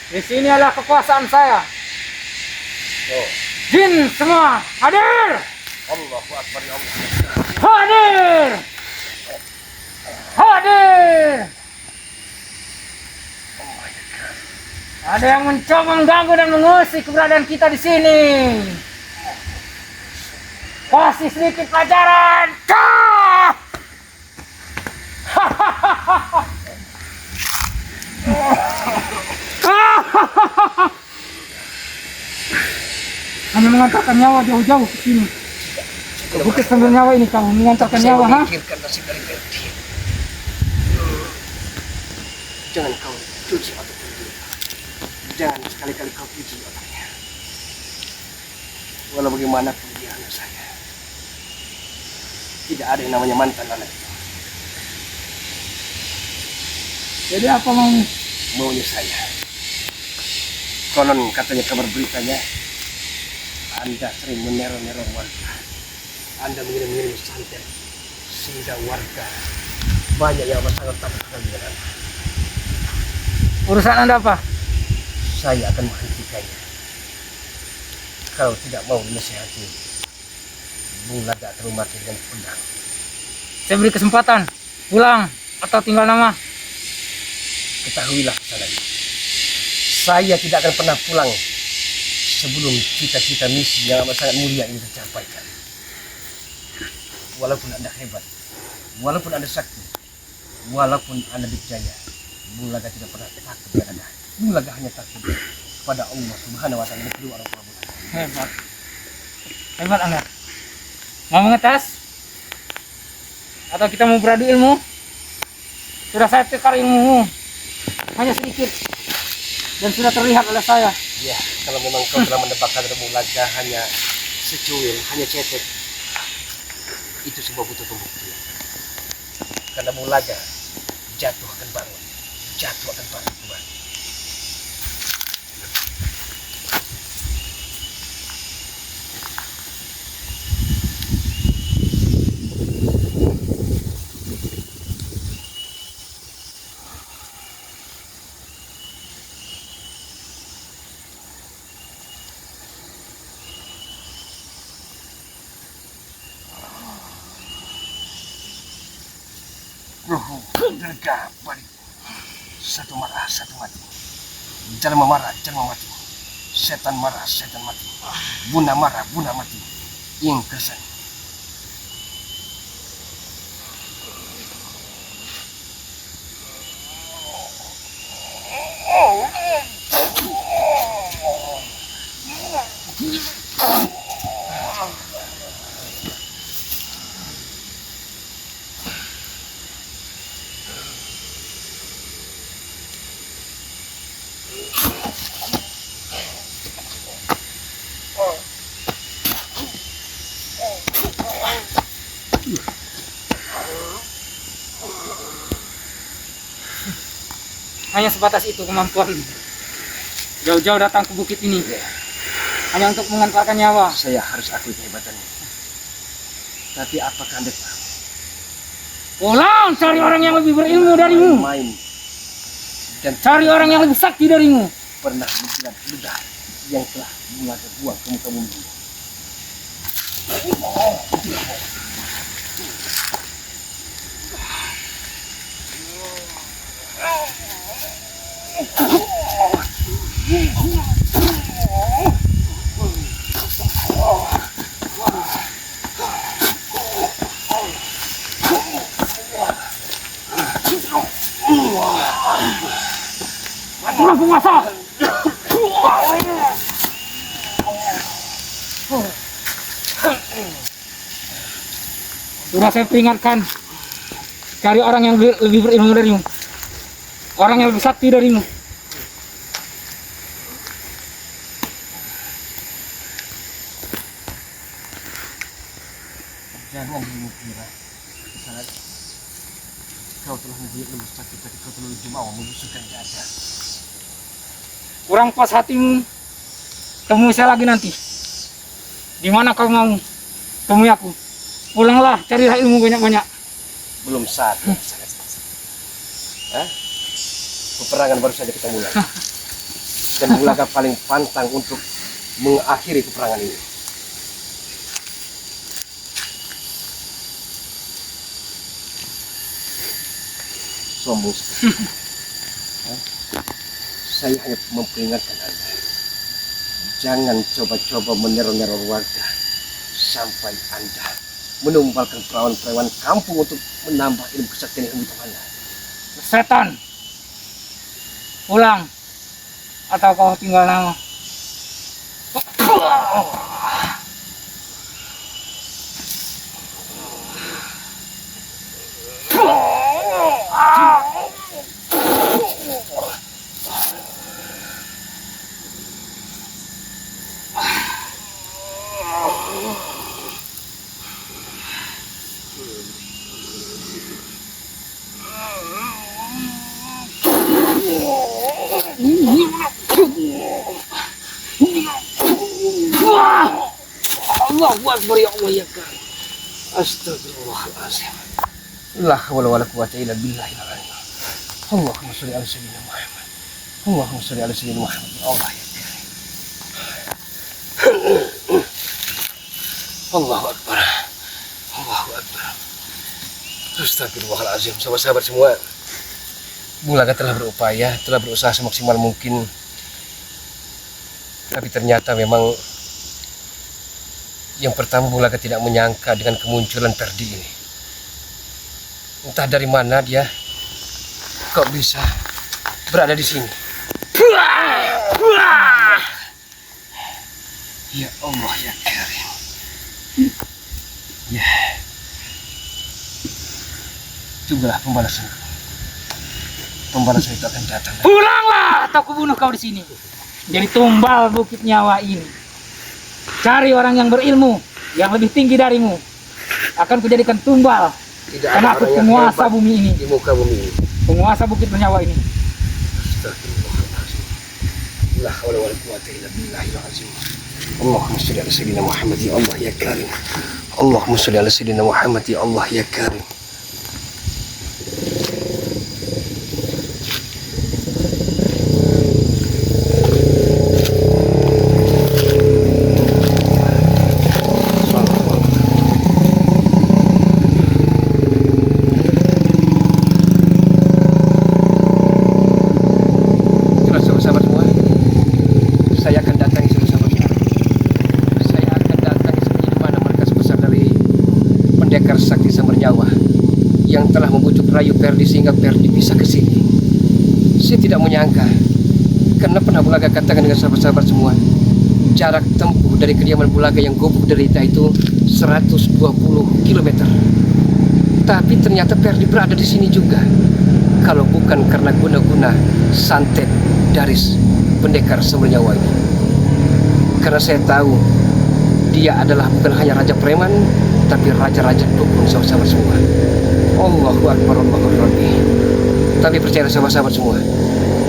Di sini adalah kekuasaan saya. Oh. Jin semua hadir. Allahu Akbar ya Allah. Hadir. Hadir. Ada yang mencoba mengganggu dan mengusik keberadaan kita di sini. Kasih sedikit pelajaran. Kah! Hanya mengantarkan nyawa jauh-jauh ke sini. Ke bukit sambil nyawa ini kamu mengantarkan nyawa, ha? Pikirkan nasib dari Berti. Jangan kau cuci otak dia. Jangan sekali-kali kau cuci otaknya. Walau bagaimanapun dia anak saya. Tidak ada yang namanya mantan anak itu. Jadi apa mau? Maunya saya. Konon katanya kabar beritanya, Anda sering meneror-neror warga. Anda mengirim-ngirim santet sehingga warga banyak yang sangat takut dengan Anda. Urusan Anda apa? Saya akan menghentikannya. Kalau tidak mau dinasihati, Bung Laga terus mati dengan pedang. Saya beri kesempatan. Pulang atau tinggal nama. Ketahuilah pesanannya. Saya tidak akan pernah pulang sebelum cita-cita misi yang amat sangat mulia ini tercapaikan. Walaupun Anda hebat, walaupun Anda sakti, walaupun Anda berjaya, Bung Laga tidak pernah takut dengan Anda. Bung Laga hanya takut kepada Allah Subhanahu wa Ta'ala dan kedua orang tua Bung Laga. Hebat. Hebat Anda. Mau mengetes? Atau kita mau beradu ilmu? Sudah saya tekar ilmumu. Hanya sedikit. Dan sudah terlihat oleh saya. Ya, kalau memang kau telah mendapatkan Bung Laga hanya secuil, hanya cetek, itu semua butuh pembuktian. Karena Bung Laga jatuh akan bangun, jatuh akan bangun kembali. Roh gergah balik. Satu marah, satu mati. Jalma marah, jalma mati. Setan marah, setan mati. Buna marah, buna mati. Ing kesan. Hanya sebatas itu kemampuan. Jauh-jauh datang ke bukit ini. Hanya untuk mengantarkan nyawa. Saya harus akui kehebatannya. Tapi apakah Anda tahu? Pulang cari orang yang lebih berilmu darimu. Main dan Cari orang yang lebih sakti darimu. pernah menjilat ludah yang telah Bung Laga buang ke muka bumi. Itulah penguasa. Sudah saya peringatkan. Cari orang yang lebih berilmu darimu. Orang yang lebih sakti darimu. Jangan mengira saat kau telah menjadi lebih sakit, tapi kau terlalu jumawa membusukkan dada. Kurang pas hatimu. Temui saya lagi nanti. Di mana kau mau temui aku? Pulanglah, carilah ilmu banyak-banyak. Belum saatnya sangat. Hah? Peperangan baru saja kita mulai. dan Bulaga paling pantang untuk mengakhiri peperangan ini. Sombong sekali. Saya hanya memperingatkan Anda, jangan coba-coba meneror-neror warga sampai Anda menumbalkan perawan-perawan kampung untuk menambah ilmu kesaktian yang begitu Anda. Setan, pulang atau kau tinggal nama. Allahu Akbar, ya Allah, ya kan. Astagfirullahaladzim. La haula wala quwwata illa billahi al-aliyyil azim. Allahumma shalli ala sayyidina Muhammad. Allahumma shalli ala sayyidina Muhammad. Ya Allah ya Karim. Allahu Akbar. Allahu Akbar. Astagfirullahaladzim. Sahabat-sahabat semua, Bulaga telah berupaya, telah berusaha semaksimal mungkin. Tapi ternyata memang yang pertama Bulaga tidak menyangka dengan kemunculan Perdi ini. Entah dari mana dia kok bisa berada di sini. Ya Allah ya Karim. Ya. Tunggulah pembalasan. Pembalasan itu akan datang. Pulanglah atau kubunuh kau di sini. Jadi tumbal Bukit Nyawa ini. Cari orang yang berilmu, yang lebih tinggi darimu. Akan kujadikan tumbal. Tidak Karena ada aku orang yang penguasa hebat bumi ini. di muka bumi ini. Penguasa Bukit Bernyawa ini. Astagfirullahaladzim. La haula wala quwwata illa billahil azim. Allahumma shalli ala sayyidina Muhammad ya Allah ya Karim. Allahumma shalli ala sayyidina Muhammad ya Allah ya Karim. Rayu Perdi sehingga Perdi bisa ke sini. Saya tidak menyangka, karena pernah Bulaga katakan dengan sahabat-sahabat semua, jarak tempuh dari kediaman Bulaga yang gubuk derita itu 120 km. Tapi ternyata Perdi berada di sini juga. Kalau bukan karena guna-guna santet dari pendekar Sumernyawa ini. Karena saya tahu dia adalah bukan hanya raja preman, tapi raja-raja dukun sahabat-sahabat semua. Allahu Akbar, Allahu Akbar. Tapi percaya sahabat-sahabat semua,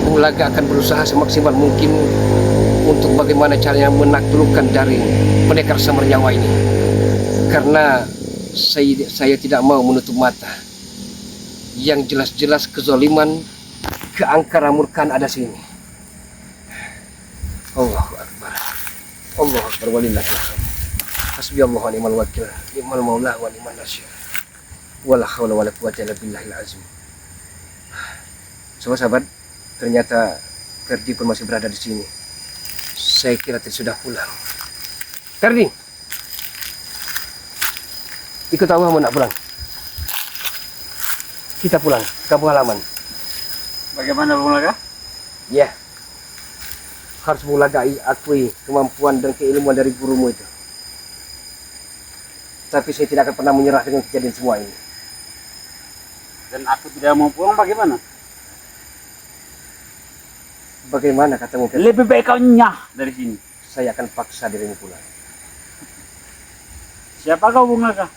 Bulaga akan berusaha semaksimal mungkin untuk bagaimana caranya menaklukkan dari pendekar Sumernyawa ini. Karena saya tidak mau menutup mata. Yang jelas-jelas kezoliman, keangkara murkaan ada sini. Allahu Akbar. Allahu Akbar walillahil hamd. Hasbiyallahu wa ni'mal wakil, ni'mal maula wa ni'man nasir. Wala haula wala quwwata illa billahil azim. Sahabat-sahabat, ternyata Perdi pun masih berada di sini. Saya kira tadi sudah pulang. Perdi, ikut aku, mau nak pulang. Kita pulang ke kampung halaman. Bagaimana Bulaga? Ya, harus Bulaga akui kemampuan dan keilmuan dari gurumu itu. Tapi saya tidak akan pernah menyerah dengan kejadian semua ini. Dan aku tidak mau pulang, bagaimana? Bagaimana katamu? Lebih baik kau nyah dari sini. Saya akan paksa dirimu pulang. Siapa kau Bulaga?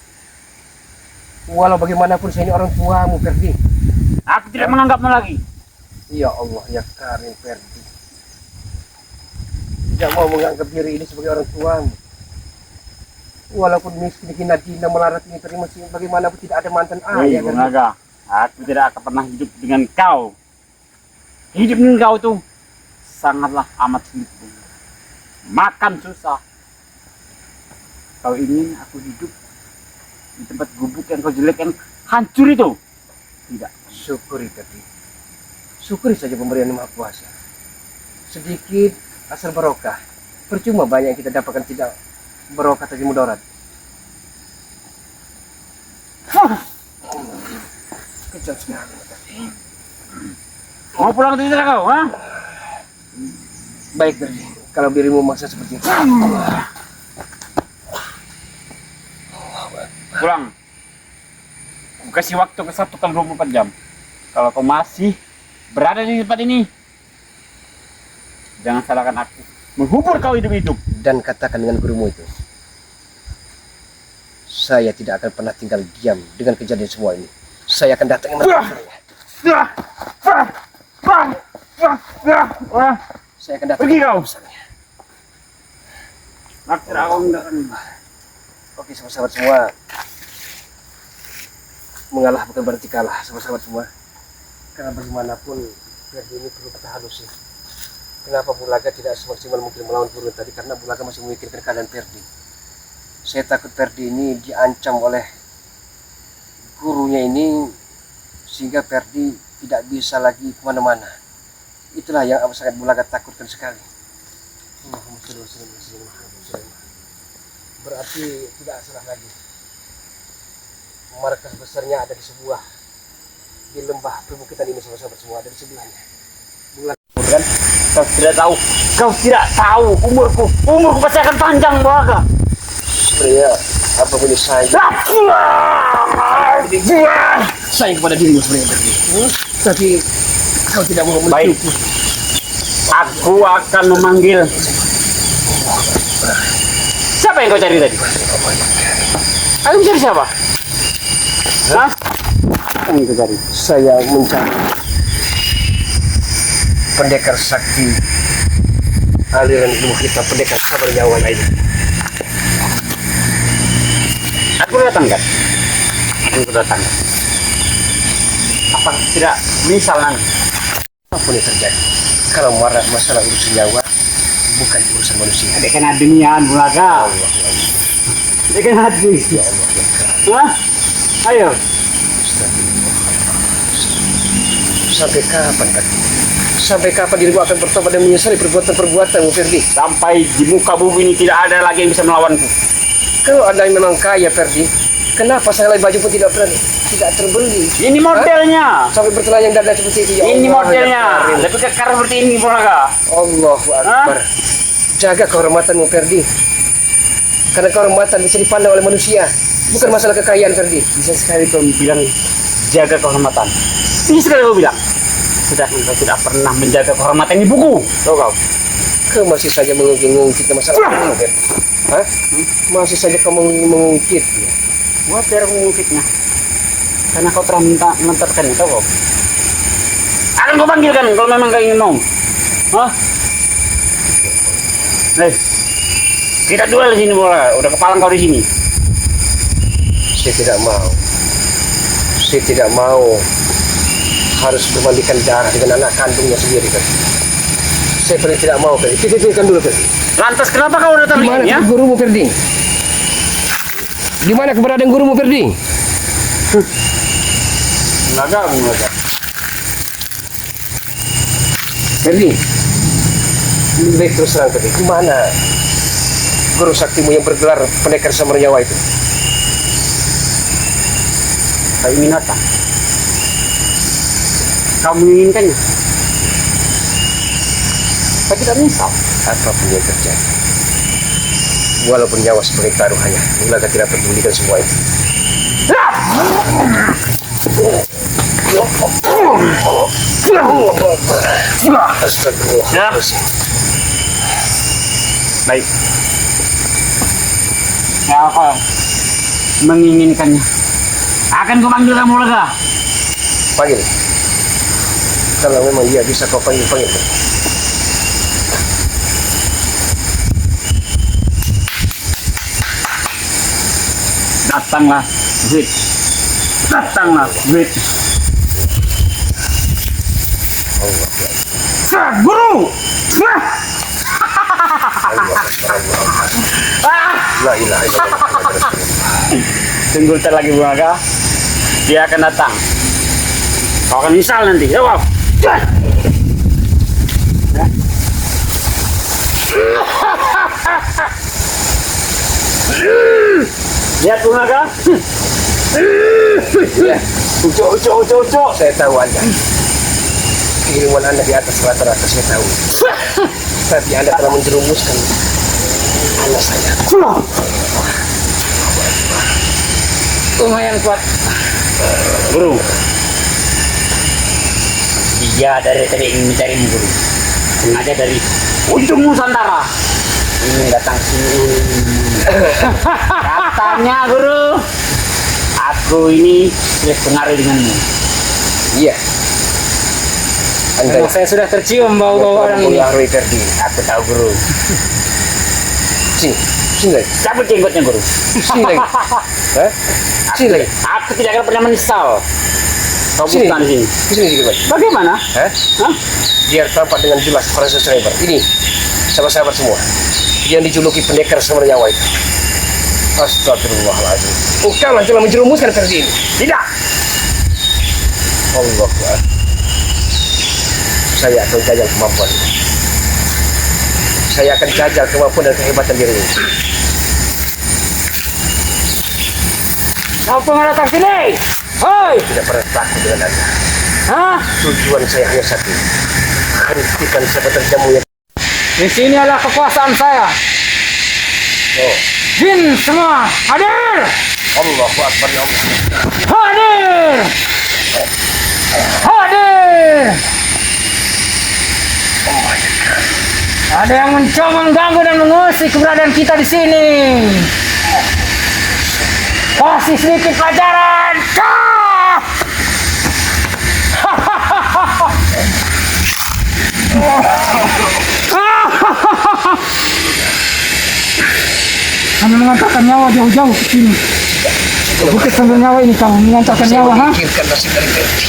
Walau bagaimanapun saya ini orang tuamu, Perdi. Aku tidak menganggapmu lagi. Ya Allah, ya Karim, Perdi. Tidak mau menganggap diri ini sebagai orang tuamu. Walaupun miskin hina dina melarat ini terima sih, bagaimanapun tidak ada mantan ayah. Bulaga, aku tidak akan pernah hidup dengan kau. Hidup dengan kau tuh sangatlah amat sulit. Makan susah. Kau ingin aku hidup di tempat gubuk yang kau jelek, yang hancur itu? Tidak. Syukuri tadi. Syukuri saja pemberian Yang Maha Kuasa. Sedikit asal barokah. Percuma banyak yang kita dapatkan tidak barokah tapi mudarat. Kejam sekali. Mau pulang tidak kau? Ha? Baik tadi. Kalau dirimu maksa seperti itu. Pulang. Aku kasih waktu ke 1 kali 24 jam. Kalau kau masih berada di tempat ini, jangan salahkan aku. Menghubur kau hidup-hidup. Dan katakan dengan gurumu itu, saya tidak akan pernah tinggal diam dengan kejadian semua ini. Saya akan datang saya akan datang. Pergi kau. Naksir aku enggak. Oke, sahabat-sahabat semua. Mengalah bukan berarti kalah, sahabat-sahabat semua. Karena bagaimanapun Ferdi ini perlu kita halusin. Kenapa Bulaga tidak semaksimal mungkin melawan guru tadi? Karena Bulaga masih memikirkan keadaan Ferdi. Saya takut Ferdi ini diancam oleh gurunya ini sehingga Ferdi tidak bisa lagi kemana-mana. Itulah yang amat sangat Bulaga takutkan sekali. Berarti tidak salah lagi. Markas besarnya ada di lembah perbukitan ini, sahabat-sahabat semua, ada di sebelahnya. Kan? Kau tidak tahu umurku pasti akan panjang, Bulaga. Sebenarnya apa boleh saya kepada dirimu sebenarnya, tapi kau tidak mau Baik. menciumku. Aku akan memanggil. Siapa yang kau cari tadi? Aku mencari siapa? Hah? Apa yang kau cari? Saya mencari pendekar sakti aliran ilmu kita, pendekar sabar nyawa ini. Aku datang kan? Aku datang. Apa tidak bisa nanti? Apapun yang terjadi, kalau masalah urusan nyawa bukan urusan manusia. Ada kena dunia, Bulaga. Ada kena hati. Ya Allah, ya Allah. Hah? Ayo. Sampai kapan kan? Sampai kapan dirimu akan bertobat dan menyesali perbuatan-perbuatanmu, Ferdi? Sampai di muka bumi ini tidak ada lagi yang bisa melawanku. Kalau Anda memang kaya, Ferdi, kenapa saya baju pun tidak terbeli? Ini modelnya. Sampai bertelanjang dada seperti itu, ya Ini Allah, modelnya. ya Karim. Lebih kekar seperti ini, Bulaga. Allahu Akbar. Jaga kehormatanmu, Ferdi. Karena kehormatan bisa dipandang oleh manusia, bukan masalah kekayaan, Ferdi. Bisa sekali kau bilang jaga kehormatan. Bisa sekali kau bilang. Sedangkan kau tidak pernah menjaga kehormatan di buku. Tahu kau? Kau masih saja mengungkit masalah ini, Ferdi. Hah? Masih saja kau mengungkit. Gua biar mengungkitnya. Karena kau telah menentukannya, tahu kau? Akan kau panggilkan kalau memang kau ingin mau. Hah? Kita duel di sini, Bulaga. Udah kepala kau di sini. Saya tidak mau. Saya tidak mau harus bermandikan darah dengan anak kandungnya sendiri, kan? Saya paling tidak mau, Ferdi. Pikirkan dulu, Ferdi. Lantas kenapa kau datang Di mana ini, ya? gurumu, Ferdi? Di mana keberadaan gurumu, Ferdi? Bulaga. Ferdi, lebih baik terus terang, Ferdi. Di mana guru saktimu yang bergelar pendekar samar nyawa itu? Kau ingin apa? Kau menginginkannya? Kau tidak menyesal? Apapun yang terjadi, walaupun nyawa sebagai taruhannya, Bulaga tidak pedulikan semua itu. Astagfirullahaladzim. Baik. Ya, kau menginginkannya. Akan kau panggil kamu, Bulaga. Panggil. Kalau memang dia bisa kau panggil. Datanglah, Wit. Datanglah, Wit. Allah. Guru! La ilaha illallah Muhammadur Rasulullah. Tunggu bentar lagi Bung Aga. Dia akan datang. Kau akan misal nanti. Ya, wow. Lihat Bung Aga. Ya, ucuk. Saya tahu Anda. Keilmuan Anda di atas rata-rata saya tahu. Tapi Anda telah menjerumuskan anak saya. Lumayan kuat. Guru. Dia dari tadi ingin mencarimu guru. Sengaja dari ujung Nusantara ingin datang sini. Katanya guru, aku ini sudah pengaruh denganmu. Iya. Anda Memang saya sudah tercium bau-bau orang ini. Roy Ferdi. Aku tahu guru. Sini lagi. Cabut jenggotnya guru. Sini lagi. Hah? Sini lagi. Aku tidak akan pernah menyesal. Kau Sini. bukan di sini. Sini sedikit lagi. Bagaimana? Hah? Hah? Biar tampak dengan jelas para subscriber. Ini sahabat-sahabat semua yang dijuluki pendekar sumber nyawa itu. Astagfirullahaladzim. Engkau lah telah menjerumuskan Ferdi ini. Tidak. Allah Akbar. Saya akan jajal kemampuan. Saya akan jajal kemampuan dan kehebatan diri ini. Apa yang datang sini? Hoi! Tidak pernah takut dengan Anda. Hah? Tujuan saya hanya satu. Hentikan sahabat jamu yang Di sini adalah kekuasaan saya. oh, Jin semua hadir! Allahu Akbar ya Allah. Hadir! Hadir! Ada yang mencoba mengganggu dan mengusik keberadaan kita di sini. Kasih sedikit pelajaran. Kah! Kamu mengantarkan nyawa jauh-jauh ke sini. Bukit sambil nyawa ini kamu mengantarkan nyawa, ha? Pikirkan nasib dari Ferdi.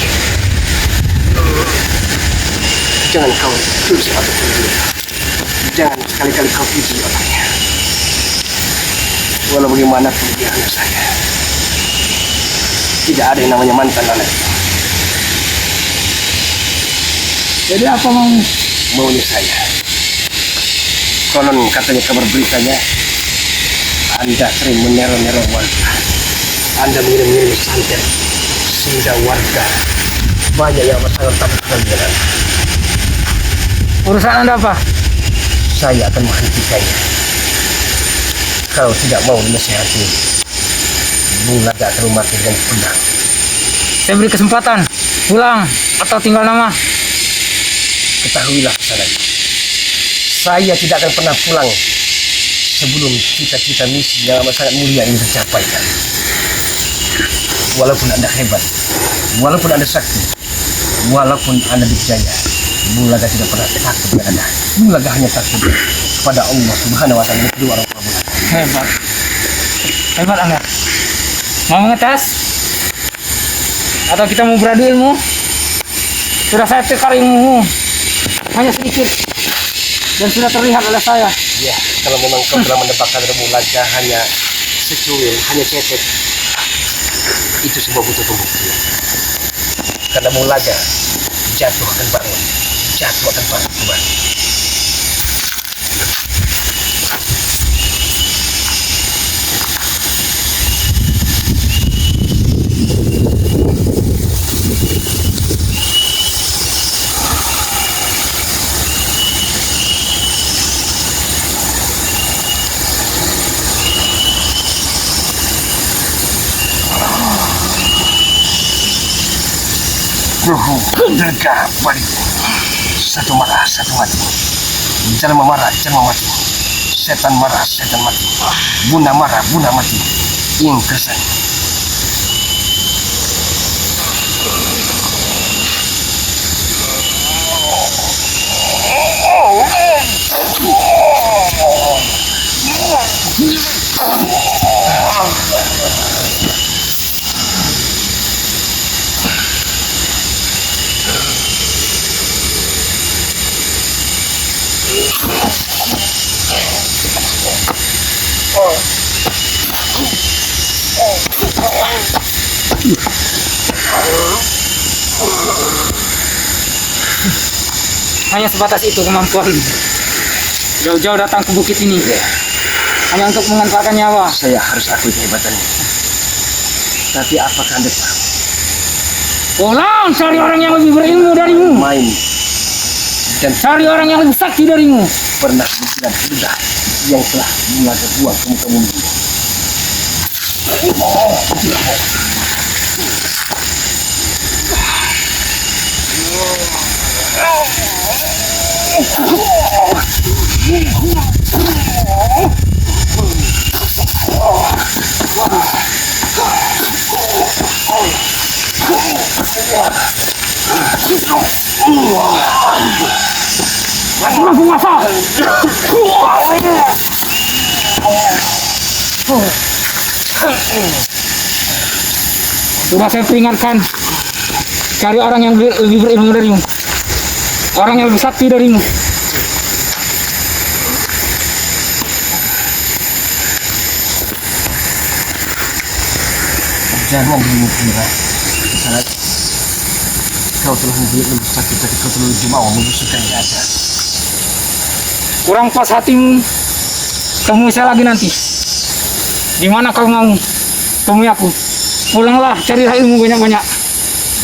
Jangan kau tulis apapun dia. Jangan sekali-kali kau puji orangnya. Walau bagaimanapun dia anak saya. Tidak ada yang namanya mantan anak. Jadi apa mau? Maunya saya. Konon katanya kabar beritanya Anda sering meneror-neror warga. Anda mengirim-ngirim santet sehingga warga banyak yang sangat takut dengan Anda. Urusan Anda apa? Saya akan menghentikannya. Kalau tidak mau dinasihati, Bung Laga akan mati dengan pedang. Saya beri kesempatan. Pulang atau tinggal nama. Ketahuilah pesanan. Saya tidak akan pernah pulang sebelum cita-cita misi yang amat sangat mulia ini tercapai. Walaupun Anda hebat, walaupun Anda sakti, walaupun Anda berjaya, Bung Laga tidak pernah takut dengan Anda. Bung Laga hanya takut kepada Allah Subhanahu Wa Taala dan kedua orang tua Bung Laga. Hebat. Hebat Anda. Mau mengetes? Atau kita mau beradu ilmu? Sudah saya tekar ilmumu. Hanya sedikit. Dan sudah terlihat oleh saya. Ya, kalau memang kau telah mendapatkan Bung Laga hanya secuil, hanya cetek, itu semua butuh pembuktian. Karena Bung Laga jatuh akan bangun, jatuh akan bangun kembali. Derga balik. Satu marah, satu mati. Jalma marah, jalma mati. Setan marah, setan mati. Bunda marah, bunda mati. Ing kesan. Hanya sebatas itu kemampuan. Jauh-jauh datang ke bukit ini hanya untuk mengantarkan nyawa. Saya harus akui kehebatannya. Tapi apakah Anda tahu? Pulang cari orang yang lebih berilmu darimu. Main dan Cari orang yang lebih sakti darimu. pernah dibilang sudah yang telah mengajar buang ke muka bumi. Aku penguasa. Sudah saya peringatkan. Cari orang yang lebih berilmu darimu. Orang yang lebih sakti darimu. Jangan dirimu kira saat kau telah membuat lebih sakit dari kau telah jumawa membusukkan yang ada. Kurang pas hatimu. Temui saya lagi nanti. Di mana kau mau temui aku? Pulanglah, carilah ilmu banyak-banyak.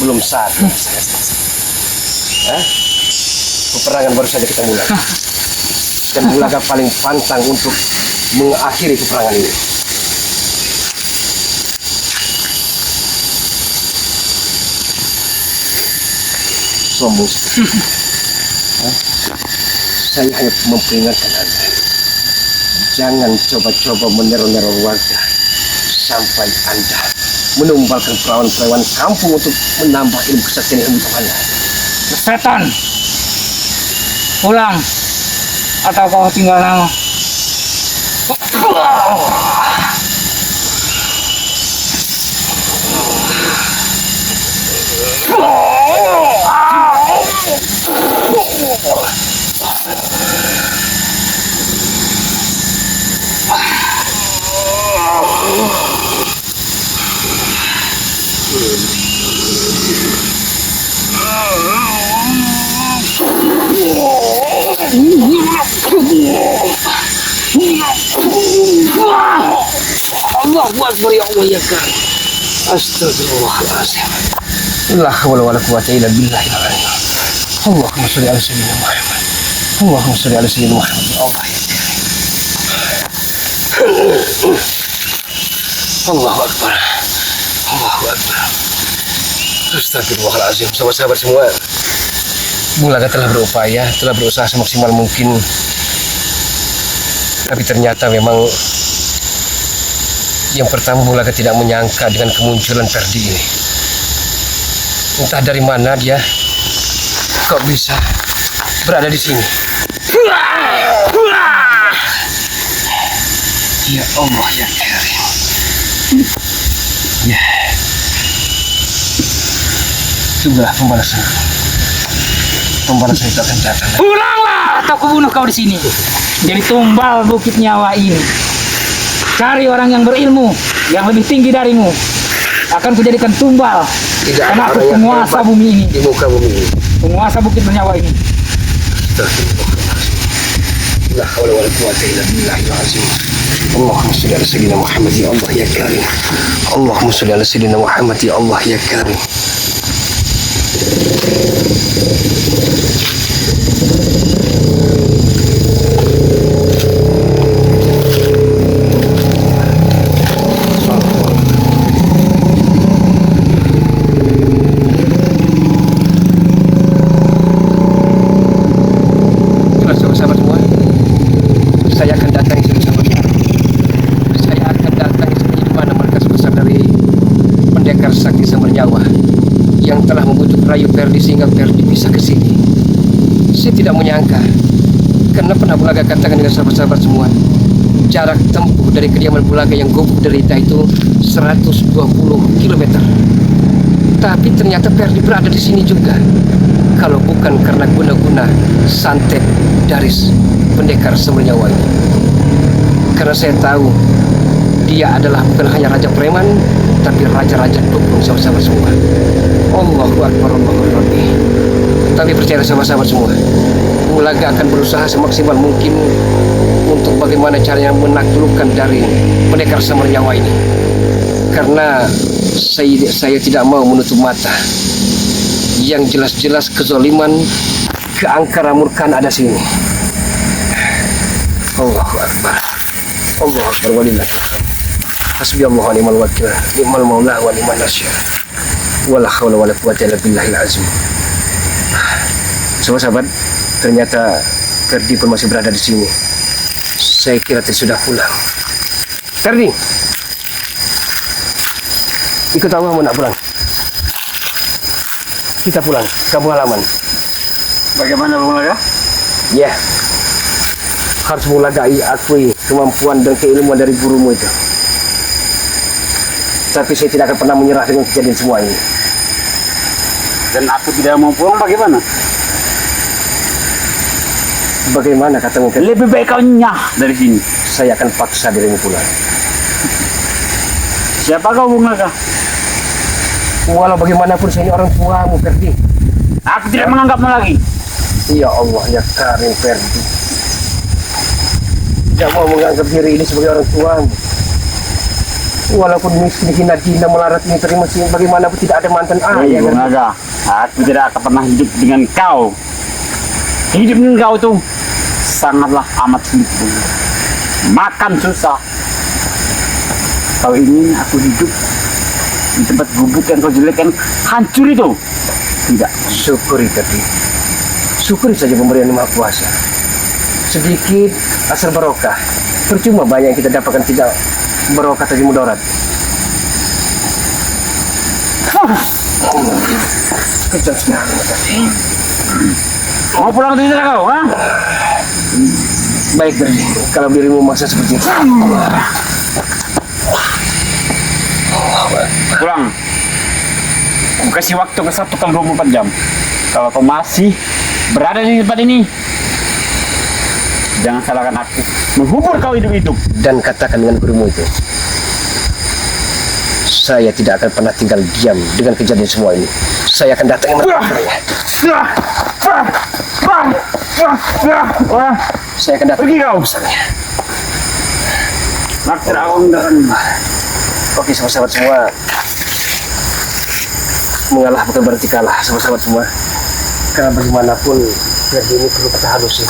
Belum saatnya saya selesai. Peperangan baru saja kita mulai. Dan Bulaga paling pantang untuk mengakhiri peperangan ini. Sombong. Saya hanya memperingatkan Anda. Jangan coba-coba meneror-neror warga sampai Anda menumbalkan perawan-perawan kampung untuk menambah ilmu kesaktian ilmu Anda. Setan, pulang atau kau tinggal nama. Allahu Akbar, ya Allah, ya kan. Astagfirullahaladzim. La hawla wala quwwata illa billah. Allahumma shalli ala sayyidina Muhammad. Allahumma shalli ala sayyidina Muhammad. Allah ya Allahu Akbar. Allahu Akbar. Astagfirullahaladzim. Sahabat-sahabat semua, Bulaga telah berupaya, telah berusaha semaksimal mungkin. Tapi ternyata memang yang pertama Bulaga tidak menyangka dengan kemunculan Perdi ini. Entah dari mana dia kok bisa berada di sini. Ya Allah ya Karim. Ya. Sudahlah pembalasan. Pembalasan itu akan datang. Pulanglah atau kubunuh kau di sini. Jadi tumbal bukit nyawa ini. Cari orang yang berilmu, yang lebih tinggi darimu. Akan kujadikan tumbal. Tidak Karena ada aku orang yang penguasa hebat bumi ini. di muka bumi ini. Penguasa bukit bernyawa ini. La hawla wala quwwata illa billahil azim. Allahumma shalli ala sayyidina Muhammad ya Allah ya Karim. Allahumma shalli ala sayyidina Muhammad ya Allah ya Karim. Sahabat semua, saya akan datangi bersama. Saya akan datangi seperti di mana markas besar dari pendekar sakti sumber nyawa yang telah membujuk rayu Perdi sehingga Perdi bisa ke sini. Saya tidak menyangka, karena pernah Bulaga katakan dengan sahabat-sahabat semua, jarak tempuh dari kediaman Bulaga yang gubuk derita itu 120 km. Tapi ternyata Perdi berada di sini juga. Kalau bukan karena guna-guna santet Daris pendekar sumber nyawa ini. Karena saya tahu dia adalah bukan hanya raja preman, tapi raja-raja dukung sahabat-sahabat semua. Allahu Akbar, Allahu Rabbi. Tapi percaya sahabat-sahabat semua, Bulaga akan berusaha semaksimal mungkin untuk bagaimana caranya menaklukkan dari pendekar samar nyawa ini. Karena saya tidak mau menutup mata. Yang jelas-jelas kezaliman, keangkaran murkaan ada sini. Allahu Akbar. Allahu Akbar walillah. Hasbiyallahu wa ni'mal wakil, ni'mal maula wa ni'mal nasir. Wala haula wala quwwata illa billahil azim. Sahabat-sahabat, ternyata Ferdi pun masih berada di sini. Saya kira dia sudah pulang. Ferdi, ikut abang nak pulang. Kita pulang ke kampung halaman. Bagaimana Bulaga? Ya, harus mulagai akui kemampuan dan keilmuan dari gurumu itu. Tapi saya tidak akan pernah menyerah dengan kejadian semua ini. Dan aku tidak mau pulang bagaimana? Bagaimana katamu? Lebih baik kau nyah dari sini. Saya akan paksa dirimu pulang. Siapa kau Bulaga? Walau bagaimanapun saya ini orang tuamu, Ferdi. Aku tidak menganggapmu lagi. Ya Allah, ya Karim, Ferdi. Tidak mau menganggap diri ini sebagai orang tuamu. Walaupun miskin hina dina melarat ini terima sih, bagaimanapun tidak ada mantan ayah. Bulaga, aku tidak akan pernah hidup dengan kau. Hidup dengan kau tuh sangatlah amat sulit. Makan susah. Kau ingin aku hidup di tempat gubuk yang kau jelekkan hancur itu? Tidak. Syukuri, Ferdi. Syukuri saja pemberian Maha Kuasa. Sedikit asal barokah. Percuma banyak yang kita dapatkan tidak barokah tapi mudarat. Kejam sekali, Ferdi. Mau pulang ke sana kau? Ha? Baik, Ferdi. Kalau dirimu maksa seperti itu. Pulang. Aku kasih waktu ke 1 kali 24 jam. Kalau kau masih berada di tempat ini, jangan salahkan aku. Menghubur kau hidup-hidup. Dan katakan dengan gurumu itu, saya tidak akan pernah tinggal diam dengan kejadian semua ini. Saya akan datang menangkapnya. Saya akan datang. Pergi kau. Maksud Oke, sahabat-sahabat semua, mengalah bukan berarti kalah, sahabat-sahabat semua. Karena bagaimanapun Ferdi ini perlu kita halusin.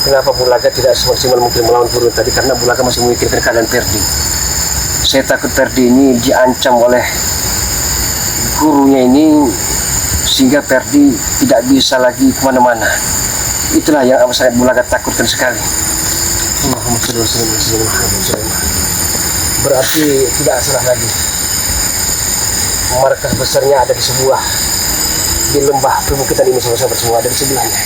Kenapa Bulaga tidak semaksimal mungkin melawan guru tadi? Karena Bulaga masih memikirkan keadaan Ferdi. Saya takut Ferdi ini diancam oleh gurunya ini sehingga Ferdi tidak bisa lagi kemana-mana. Itulah yang amat sangat Bulaga takutkan sekali. Berarti tidak salah lagi. Markas besarnya ada di sebuah di lembah perbukitan ini, sahabat-sahabat semua, ada di sebelahnya.